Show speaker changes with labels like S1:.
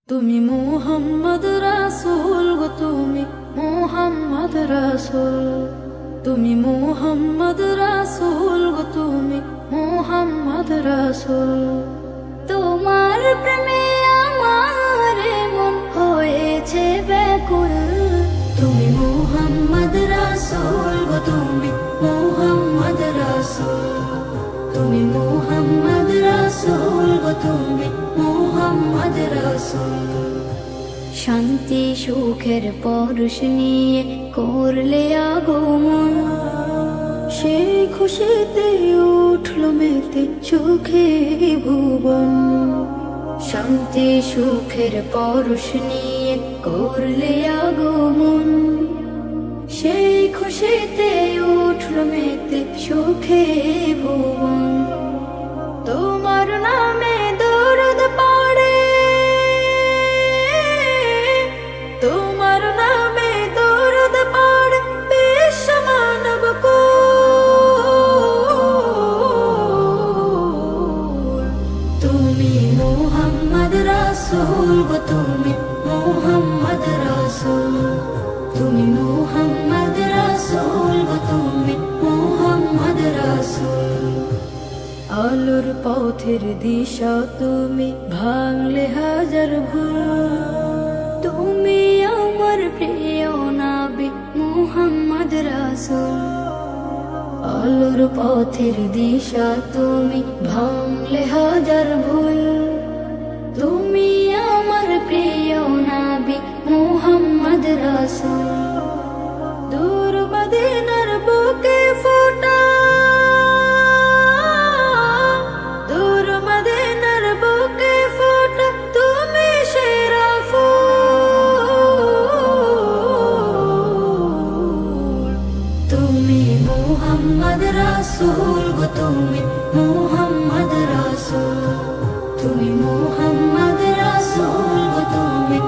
S1: তুমি মুহাম্মদ রাসূল গো, তুমি মুহাম্মদ রাসূল, তুমি মুহাম্মদ রাসূল গো, তুমি মুহাম্মদ রাসূল। তোমার প্রেমে আমার মন হয়েছে ব্যাকুল। তুমি মুহাম্মদ রাসূল গো, তুমি মুহাম্মদ রাসূল, তুমি মুহাম্মদ রাসূল গো, তুমি মুহাম্মদ রাসূল। শান্তি সুখের পরশ নিয়ে করলে আগমন, সেই খুশিতে উঠল মেতে সুখে ভুবন। শান্তি সুখের পরশ নিয়ে করলে আগমন, সেই খুশিতে উঠল মেতে সুখে ভুবন। তোমার নামে দরুদ পড়ে, তোমার নামে দরুদ পড়ে বিশ্ব মানব কুল। তুমি মুহাম্মদ রাসূল গো, তুমি মুহাম্মদ রাসূল, তুমি মুহাম্মদ রাসূল গো, তুমি মুহাম্মদ রাসূল। আলোর পথের দিশা তুমি, ভাঙলে হাজার ভুল। তুমি আমার প্রিয় নবী মুহাম্মদ রাসূল। আলোর পথের দিশা তুমি, ভাঙলে হাজার ভুল। তুমি আমার প্রিয় নবী মুহাম্মদ রাসূল। দূর মদিনার বুকে ফোটা, দূর মদিনার বুকে ফোটা তুমি সেরা ফুল। তুমি মুহাম্মদ রাসূল গো, তুমি মুহাম্মদ রাসূল, তুমি মুহাম্মদ রাসূল গো, তুমি